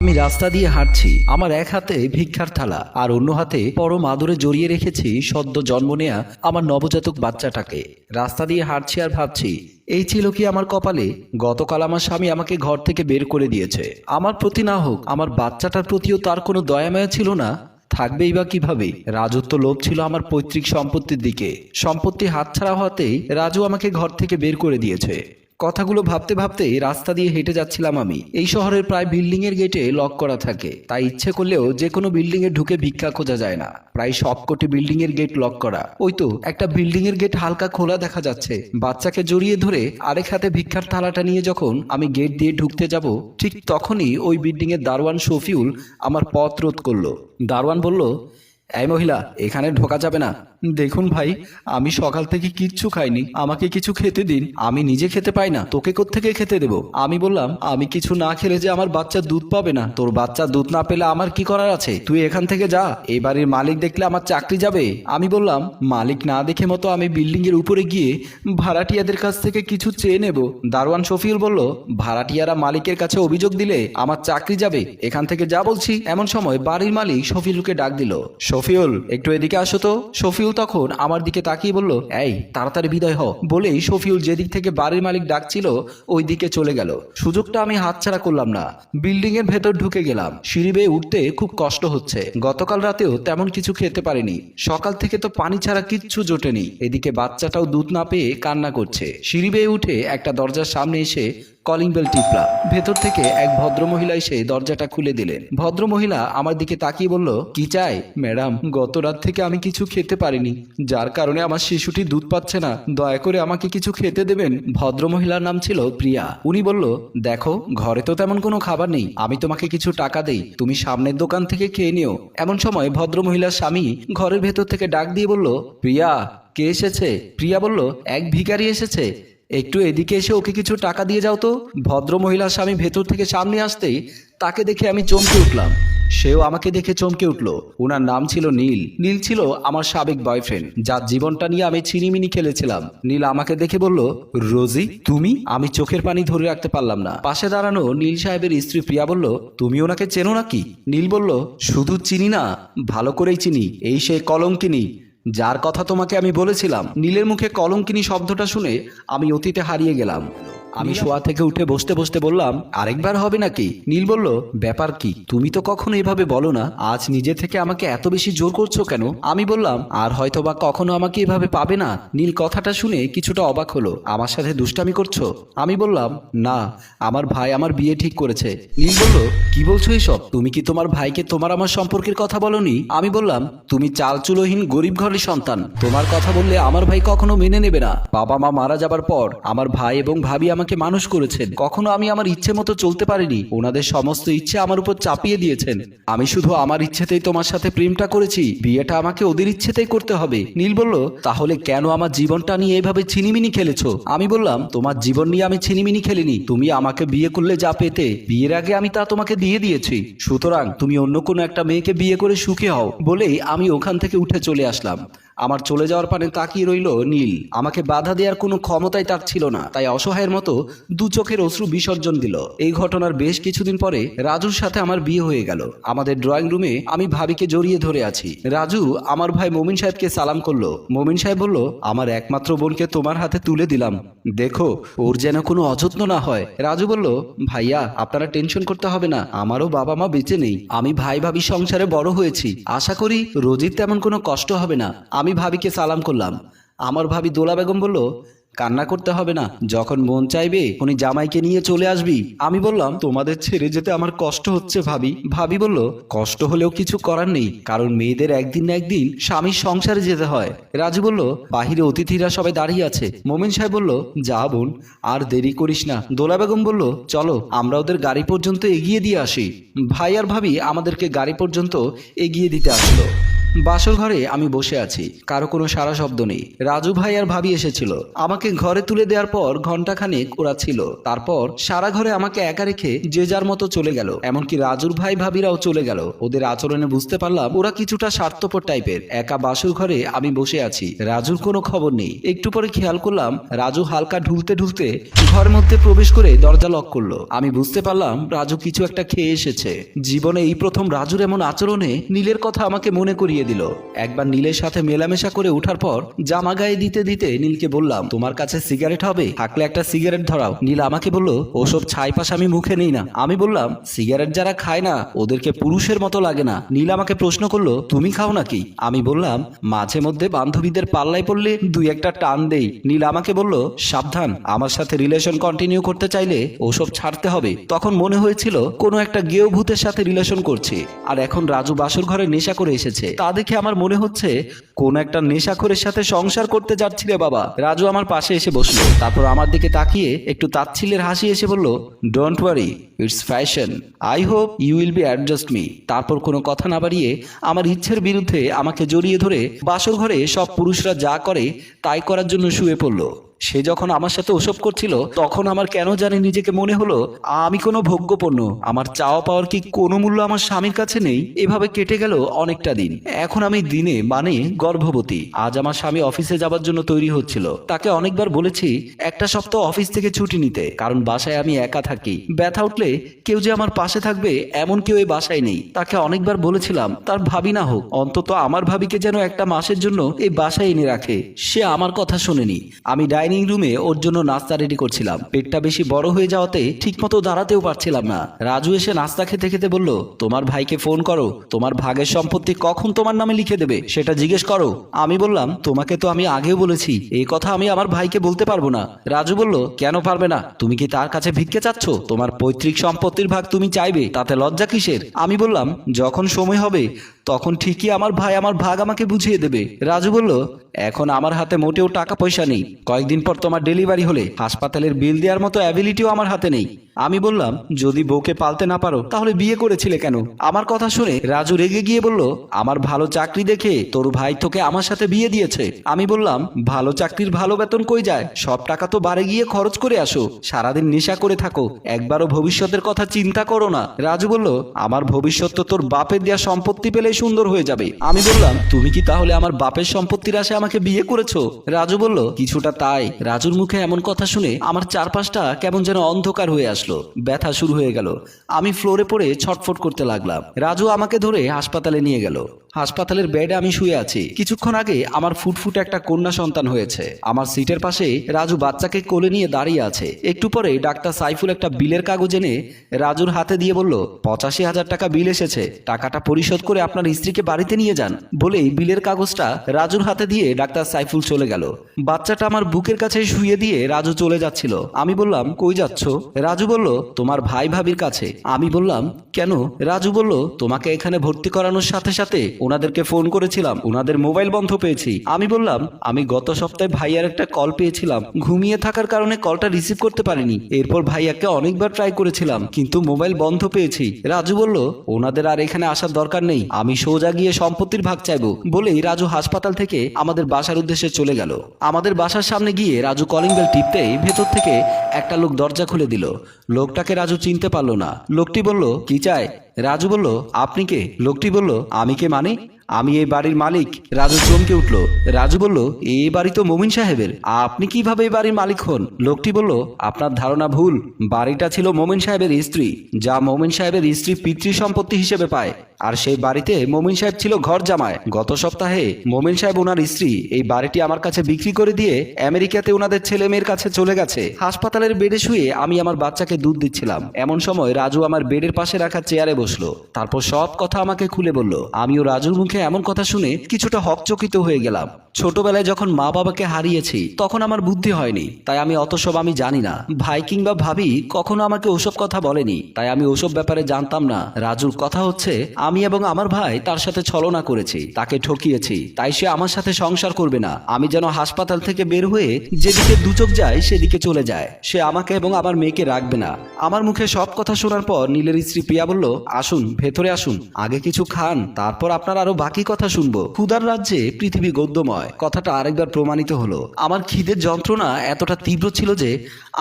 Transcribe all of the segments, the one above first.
আমি রাস্তা দিয়ে হাঁটছি, আমার এক হাতে ভিক্ষার থালা আর অন্য হাতে পরম আদরে জড়িয়ে রেখেছি সদ্য জন্ম নেয়া আমার নবজাতক বাচ্চাটাকে। রাস্তা দিয়ে হাঁটছি আর ভাবছি, এই ছিল কি আমার কপালে? গতকাল আমার স্বামী আমাকে ঘর থেকে বের করে দিয়েছে। আমার প্রতি না হোক, আমার বাচ্চাটার প্রতিও তার কোনো দয়া মায়া ছিল না। থাকবেই বা কিভাবে? রাজত্ব লোভ ছিল আমার পৈতৃক সম্পত্তির দিকে। সম্পত্তি হাতছাড়া হওয়াতেই রাজু আমাকে ঘর থেকে বের করে দিয়েছে। কথাগুলো ভাবতে ভাবতে রাস্তা দিয়ে হেঁটে যাচ্ছিলাম আমি। এই শহরের প্রায় বিল্ডিং এর গেটে লক করা থাকে, তাই ইচ্ছে করলেও যে কোনো বিল্ডিং এ ঢুকে ভিক্ষা খোঁজা যায় না। প্রায় সবকটি বিল্ডিং এর গেট লক করা। ওই তো একটা বিল্ডিং এর গেট হালকা খোলা দেখা যাচ্ছে। বাচ্চাকে জড়িয়ে ধরে আরেক হাতে ভিক্ষার থালাটা নিয়ে যখন আমি গেট দিয়ে ঢুকতে যাব, ঠিক তখনই ওই বিল্ডিং এর দারোয়ান শফিউল আমার পথ রোধ করলো। দারোয়ান বলল, এই মহিলা, এখানে ঢোকা যাবে না। দেখুন ভাই, আমি সকাল থেকে কিচ্ছু খাইনি, আমাকে কিছু খেতে দিন। আমি নিজে খেতে পাই না, তোকে কোত্থেকে খেতে দেব? আমি বললাম, আমি কিছু না খেলে যে আমার বাচ্চা দুধ পাবে না। তোর বাচ্চা দুধ না পেলে আমার কি করার আছে? তুই এখান থেকে যা, এই বাড়ির মালিক দেখলে আমার চাকরি যাবে। আমি বললাম, মালিক না দেখে মতো আমি বিল্ডিং এর উপরে গিয়ে ভাড়াটিয়াদের কাছ থেকে কিছু চেয়ে নেব। দারোয়ান শফিউল বলল, ভাড়াটিয়ারা মালিকের কাছে অভিযোগ দিলে আমার চাকরি যাবে, এখান থেকে যা বলছি। এমন সময় বাড়ির মালিক শফিউলকে ডাক দিল, শফিউল, একটু এদিকে আসো তো। শফিউল তখন আমার দিকে তাকিয়ে বলল, এই তাড়াতাড়ি বিদায় হ। বলেই শফিউল যেদিক থেকে বাড়ির মালিক ডাকছিল ওই দিকে চলে গেল। সুযোগটা আমি হাতছাড়া করলাম না। বিল্ডিং এর ভেতর ঢুকে গেলাম। সিঁড়ি বেয়ে উঠতে খুব কষ্ট হচ্ছে। গতকাল রাতেও তেমন কিছু খেতে পারিনি। সকাল থেকে তো পানি ছাড়া কিচ্ছু জোটেনি। এদিকে বাচ্চাটাও দুধ না পেয়ে কান্না করছে। সিঁড়ি বেয়ে উঠে একটা দরজার সামনে এসে কলিং বেল টিপলাম। ভেতর থেকে এক ভদ্রমহিলা এসে দরজাটা খুলে দিলেন। ভদ্রমহিলা আমার দিকে তাকিয়ে বলল, কি চাই? ম্যাডাম, গত রাত থেকে আমি কিছু খেতে পারিনি, যার কারণে আমার শিশুটি দুধ পাচ্ছে না। দয়া করে আমাকে কিছু খেতে দেবেন। ভদ্রমহিলার নাম ছিল প্রিয়া। উনি বলল, দেখো, ঘরে তো তেমন কোনো খাবার নেই, আমি তোমাকে কিছু টাকা দেই, তুমি সামনের দোকান থেকে খেয়ে নিও। এমন সময় ভদ্রমহিলার স্বামী ঘরের ভেতর থেকে ডাক দিয়ে বলল, প্রিয়া, কে এসেছে? প্রিয়া বলল, এক ভিখারি এসেছে, একটু এদিকে এসে ওকে কিছু টাকা দিয়ে যাও তো। ভদ্র মহিলার স্বামী ভেতর থেকে সামনে আসতেই তাকে দেখে আমি চমকে উঠলাম। সেও আমাকে দেখে চমকে উঠলো। ওনার নাম ছিল নীল। নীল ছিল আমার সাবেক বয়ফ্রেন্ড, যার জীবনটা নিয়ে আমি চিনিমিনি খেলেছিলাম। নীল আমাকে দেখে বলল, রোজি, তুমি? আমি চোখের পানি ধরে রাখতে পারলাম না। পাশে দাঁড়ানো নীল সাহেবের স্ত্রী প্রিয়া বলল, তুমি ওনাকে চেনো নাকি? নীল বলল, শুধু চিনি না, ভালো করেই চিনি। এই সেই কলঙ্কিনী, যার কথা তোমাকে আমি বলেছিলাম। নীলের মুখে কলঙ্কিনী শব্দটা শুনে আমি অতীতে হারিয়ে গেলাম। আমি শোয়া থেকে উঠে বসতে বসতে বললাম, আরেকবার হবে নাকি? নীল বলল, ব্যাপার কি? তুমি তো কখনো এভাবে বলো না, আজ নিজে থেকে আমাকে এত বেশি জোর করছো কেন? আমি বললাম, আর হয়তো বা কখনো আমাকে এভাবে পাবে না। নীল কথাটা শুনে কিছুটা অবাক হলো। আমার সাথে দুষ্টামি করছো? আমি বললাম, না, আমার ভাই আমার বিয়ে ঠিক করেছে। নীল বলল, কি বলছো এসব? তুমি কি তোমার ভাইকে তোমার আমার সম্পর্কের কথা বলনি? আমি বললাম, তুমি চালচুলোহীন গরিব ঘরের সন্তান, তোমার কথা বললে আমার ভাই কখনো মেনে নেবে না। বাবা মা মারা যাবার পর আমার ভাই এবং ভাবি আমাকে মানুষ করেছেন। কখনো আমি আমার ইচ্ছে মতো চলতে পারিনি। ওনাদের সমস্ত ইচ্ছে আমার উপর চাপিয়ে দিয়েছেন। আমি শুধু আমার ইচ্ছেতেই তোমার সাথে প্রেমটা করেছি, বিয়েটা আমাকে ওদের ইচ্ছেতেই করতে হবে। নীল বলল, তাহলে কেন আমার জীবনটা নিয়ে এভাবে ছিনিমিনি খেলেছো? আমি বললাম, তোমার জীবন নিয়ে আমি ছিনিমিনি খেলিনি। তুমি আমাকে বিয়ে করলে যা পেতে, বিয়ের আগে আমি তা তোমাকে দিয়ে দিয়েছি। সুতরাং তুমি অন্য কোনো একটা মেয়েকে বিয়ে করে সুখী হও। বলেই আমি ওখান থেকে উঠে চলে আসলাম। আমার চলে যাওয়ার পানে তাকিয়ে রইল নীল। আমাকে বাধা দেওয়ার কোনো ক্ষমতাই তার ছিল না, তাই অসহায়ের মতো দু চোখের অশ্রু বিসর্জন দিল। এই ঘটনার বেশ কিছুদিন পরে রাজুর সাথে আমার বিয়ে হয়ে গেল। আমাদের ড্রয়িং রুমে আমি ভাবিকে জড়িয়ে ধরে আছি। রাজু আমার ভাই মমিন সাহেবকে সালাম করলো। মমিন সাহেব বলল, আমার একমাত্র বোনকে তোমার হাতে তুলে দিলাম, দেখো ওর যেন কোনো অযত্ন না হয়। রাজু বলল, ভাইয়া, আপনারা টেনশন করতে হবে না, আমারও বাবা মা বেঁচে নেই। আমি ভাই ভাবি সংসারে বড় হয়েছি, আশা করি রোজির তেমন কোনো কষ্ট হবে না। আমি ভাবিকে সালাম করলাম। আমার ভাবি দোলা বেগম বলল, কান্না করতে হবে না, যখন মন চাইবে উনি জামাইকে নিয়ে চলে আসবি। আমি বললাম, তোমাদের ছেড়ে যেতে আমার কষ্ট হচ্ছে ভাবি। ভাবি বলল, কষ্ট হলেও কিছু করার নেই, কারণ মেয়েদের একদিন না একদিন স্বামীর সংসারে যেতে হয়। রাজু বলল, বাহিরে অতিথিরা সবাই দাঁড়িয়ে আছে। মোমিন সাহেব বলল, যা বোন, আর দেরি করিস না। দোলা বেগম বলল, চলো আমরা ওদের গাড়ি পর্যন্ত এগিয়ে দিয়ে আসি। ভাই আর ভাবি আমাদেরকে গাড়ি পর্যন্ত এগিয়ে দিতে আসলো। বাসর ঘরে আমি বসে আছি, কারো কোনো সারা শব্দ নেই। রাজু ভাই আর ভাবি এসেছিল, আমাকে ঘরে তুলে দেওয়ার পর ঘন্টাখানেক ওরা ছিল। তারপর সারা ঘরে আমাকে একা রেখে যে যার মতো চলে গেল। এমনকি রাজুর ভাই ভাবিরাও চলে গেল। ওদের আচরণে বুঝতে পারলাম ওরা কিছুটা স্বার্থপর টাইপের। একা বাসর ঘরে আমি বসে আছি, রাজুর কোনো খবর নেই। একটু পরে খেয়াল করলাম রাজু হালকা ঢুলতে ঢুলতে ঘরের মধ্যে প্রবেশ করে দরজা লক করলো। আমি বুঝতে পারলাম রাজু কিছু একটা খেয়ে এসেছে। জীবনে এই প্রথম রাজুর এমন আচরণে নীলের কথা আমাকে মনে করিয়ে দিল। একবার নীলের সাথে মেলামেশা করে ওঠার পর জামা গায়ে দিতে দিতে নীলকে বললাম, তোমার কাছে সিগারেট হবে? থাকলে একটা সিগারেট ধরাও। নীল আমাকে বলল, ওসব ছাইপাশ আমি মুখে নেই না। আমি বললাম, সিগারেট যারা খায় না ওদেরকে পুরুষের মতো লাগে না। নীল আমাকে প্রশ্ন করলো, তুমি খাও নাকি? আমি বললাম, মাঝে মধ্যে বান্ধবীদের পাল্লায় পড়লে দুই একটা টান দেই। নীল আমাকে বলল, সাবধান, আমার সাথে রিলেশন কন্টিনিউ করতে চাইলে ওসব ছাড়তে হবে। তখন মনে হয়েছিল কোনো একটা গেও ভূতের সাথে রিলেশন করছি। আর এখন রাজু বাসর ঘরে নেশা করে এসেছে, তা দেখে আমার মনে হচ্ছে কোন একটা নেশাখোরের সাথে সংসার করতে যাচ্ছি রে বাবা। রাজু আমার পাশে এসে বসলো, তারপর আমার দিকে তাকিয়ে একটু তাচ্ছিল্যের হাসি এসে বলল, don't worry, it's fashion, I hope you will be adjust me. তারপর কোনো কথা না বাড়িয়ে আমার ইচ্ছের বিরুদ্ধে আমাকে জড়িয়ে ধরে বাসর ঘরে সব পুরুষরা যা করে তাই করার জন্য শুয়ে পড়লো। সে যখন আমার সাথে ওসব করছিল তখন আমার কেন জানি নিজেকে মনে হলো আমি কোনো ভোগ্যপণ্য, আমার চাওয়া পাওয়ার কি কোনো মূল্য আমার স্বামীর কাছে নেই। এভাবে কেটে গেল অনেকটা দিন। এখন আমি দিনে মানে গর্ভবতী। আজ আমার স্বামী অফিসে যাবার জন্য তৈরি হচ্ছিল। তাকে অনেকবার বলেছি একটা সপ্তাহ অফিস থেকে ছুটি নিতে, কারণ বাসায় আমি একা থাকি। ব্যথা উঠলে কেউ যে আমার পাশে থাকবে এমন কেউ এই বাসায় নেই। তাকে অনেকবার বলেছিলাম তার ভাবি না হোক, অন্তত আমার ভাবিকে যেন একটা মাসের জন্য এই বাসায় এনে রাখে। সে আমার কথা শোনেনি। আমি ডাইনিং রুমে ওর জন্য নাস্তা রেডি করছিলাম। পেটটা বেশি বড় হয়ে যাওয়াতে ঠিকমতো দাঁড়াতেও পারছিলাম না। রাজু এসে নাস্তা খেতে খেতে বলল, তোমার ভাইকে ফোন করো, তোমার ভাগের সম্পত্তি কখন তোমার নামে লিখে দেবে সেটা জিজ্ঞেস করো। আমি বললাম, তোমাকে তো আমি আগেও বলেছি এই কথা আমি আমার ভাইকে বলতে পারবো না। রাজু বলল, কেন পারবে না? তুমি কি তার কাছে ভিক্ষে চাচ্ছ? তোমার পৈতৃক সম্পত্তির ভাগ তুমি চাইবে, তাতে লজ্জা কিসের? আমি বললাম, যখন সময় হবে তখন ঠিকই আমার ভাই আমার ভাগ আমাকে বুঝিয়ে দেবে। রাজু বলল, এখন আমার হাতে মোটেও টাকা পয়সা নেই। কয়েকদিন পর তোমার ডেলিভারি হলে হাসপাতালের বিল দেওয়ার মতো অ্যাবিলিটিও আমার হাতে নেই। আমি বললাম, যদি বউকে পালতে না পারো তাহলে বিয়ে করেছিলে কেন? আমার কথা শুনে রাজু রেগে গিয়ে বলল, আমার ভালো চাকরি দেখে তোর ভাই তোকে আমার সাথে বিয়ে দিয়েছে। আমি বললাম, ভালো চাকরির ভালো বেতন কই যায়? সব টাকা তো বাড়ি গিয়ে খরচ করে আসো, সারাদিন নেশা করে থাকো, একবারও ভবিষ্যতের কথা চিন্তা করো না। রাজু বলল, আমার ভবিষ্যৎ তো তোর বাপের দেওয়া সম্পত্তি পেলে সুন্দর হয়ে যাবে। আমি বললাম, তুমি কি তাহলে আমার বাপের সম্পত্তির আশায় আমাকে বিয়ে করেছো? রাজু বলল, কিছুটা তাই। রাজুর মুখে এমন কথা শুনে আমার চারপাশটা কেমন যেন অন্ধকার হয়ে আসলো। ব্যথা শুরু হয়ে গেল। আমি ফ্লোরে পড়ে ছটফট করতে লাগলাম। রাজু আমাকে ধরে হাসপাতালে নিয়ে গেল। হাসপাতালের বেডে আমি শুয়ে আছি। কিছুক্ষণ আগে আমার ফুটফুটে একটা কন্যা সন্তান হয়েছে। আমার সিটের পাশে রাজু বাচ্চাকে কোলে নিয়ে দাঁড়িয়ে আছে। একটু পরে ডাক্তার সাইফুল একটা বিলের কাগজ এনে রাজুর হাতে দিয়ে বলল, 85,000 টাকা বিল এসেছে, টাকাটা পরিশোধ করে আপনার স্ত্রীকে বাড়িতে নিয়ে যান। বলেই বিলের কাগজটা রাজুর হাতে দিয়ে ডাক্তার সাইফুল চলে গেল। বাচ্চাটা আমার বুকের কাছে শুয়ে দিয়ে রাজু চলে যাচ্ছিল। আমি বললাম, কই যাচ্ছ? রাজু বলল, তোমার ভাই ভাবির কাছে। আমি বললাম, কেন? রাজু বলল, তোমাকে এখানে ভর্তি করানোর সাথে সাথে ওনাদেরকে ফোন করেছিলাম, ওনাদের মোবাইল বন্ধ পেয়েছি। আমি বললাম, আমি গত সপ্তাহে ভাইয়ার একটা কল পেয়েছিলাম, ঘুমিয়ে থাকার কারণে কলটা রিসিভ করতে পারিনি। এরপর ভাইয়াকে অনেকবার ট্রাই করেছিলাম কিন্তু মোবাইল বন্ধ পেয়েছি। রাজু বলল, ওনাদের আর এখানে আসার দরকার নেই, আমি সোজা গিয়ে সম্পত্তির ভাগ চাইবো। বলেই রাজু হাসপাতাল থেকে আমাদের বাসার উদ্দেশ্যে চলে গেল। আমাদের বাসার সামনে গিয়ে রাজু কলিং বেল টিপতেই ভেতর থেকে একটা লোক দরজা খুলে দিল। লোকটাকে রাজু চিনতে পারলো না। লোকটি বলল, কি চাই? রাজু বলল, আপনি কে? লোকটি বলল, আমি কে মানে? আমি এই বাড়ির মালিক। রাজু চমকে উঠল। রাজু বলল, এই বাড়ি তো মোমিন সাহেবের, আপনি কিভাবে এই বাড়ির মালিক হন? লোকটি বলল, আপনার ধারণা ভুল, বাড়িটা ছিল মোমিন সাহেবের স্ত্রী, যা মোমিন সাহেবের স্ত্রী পিতৃ সম্পত্তি হিসেবে পায়। আর সেই বাড়িতে মোমিন সাহেব ছিল ঘর জামায়। গত সপ্তাহে মোমিন সাহেব ওনার স্ত্রী এই বাড়িটি আমার কাছে বিক্রি করে দিয়ে আমেরিকাতে ওনাদের ছেলে মেয়ের কাছে চলে গেছে। হাসপাতালের বেডে শুয়ে আমি আমার বাচ্চাকে দুধ দিচ্ছিলাম। এমন সময় রাজু আমার বেডের পাশে রাখা চেয়ারে বসলো। তারপর সব কথা আমাকে খুলে বলল। আমিও রাজুর মুখে এমন কথা শুনে কিছুটা হকচকিত হয়ে গেলাম। ছোটবেলায় যখন মা বাবাকে হারিয়েছি তখন আমার বুদ্ধি হয়নি, তাই আমি অত সব আমি জানি না। ভাই কিংবা ভাবি কখনো আমাকে ওসব কথা বলেনি, তাই আমি ওসব ব্যাপারে জানতাম না। রাজুর কথা হচ্ছে আমি এবং আমার ভাই তার সাথে ছলনা করেছি, তাকে ঠকিয়েছি, তাই সে আমার সাথে সংসার করবে না। আমি যেন হাসপাতাল থেকে বের হয়ে যেদিকে দুচোখ যায় সেদিকে চলে যায়। সে আমাকে এবং আমার মেয়েকে রাখবে না। আমার মুখে সব কথা শোনার পর নীলের স্ত্রী প্রিয়া বলল, আসুন ভেতরে আসুন, আগে কিছু খান, তারপর আপনার আরো বাকি কথা শুনবো। ক্ষুধার রাজ্যে পৃথিবী গদ্যময় কথাটা আরেকবার প্রমাণিত হলো। আমার খিদের যন্ত্রণা এতটা তীব্র ছিল যে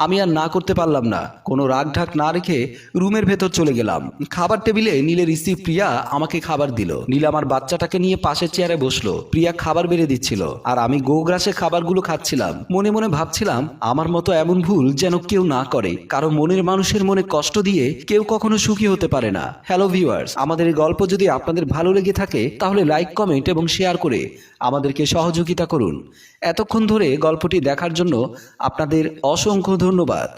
আমি আর না করতে পারলাম না। কোনো রাগ ঢাক না রেখে রুমের ভেতর চলে গেলাম। খাবার টেবিলে নীলের স্ত্রী প্রিয়া আমাকে খাবার দিল। নীল আমার বাচ্চাটাকে নিয়ে পাশের চেয়ারে বসলো। প্রিয়া খাবার বেড়ে দিচ্ছিল আর আমি গোগ্রাসে খাবারগুলো খাচ্ছিলাম। মনে মনে ভাবছিলাম আমার মতো এমন ভুল যেন কেউ না করে। কারণ মনের মানুষের মনে কষ্ট দিয়ে কেউ কখনো সুখী হতে পারে না। হ্যালো ভিউয়ার্স, আমাদের এই গল্প যদি আপনাদের ভালো লেগে থাকে তাহলে লাইক, কমেন্ট এবং শেয়ার করে আমাদেরকে সহযোগিতা করুন। এতক্ষণ ধরে গল্পটি দেখার জন্য আপনাদের অসংখ্য ধন্যবাদ।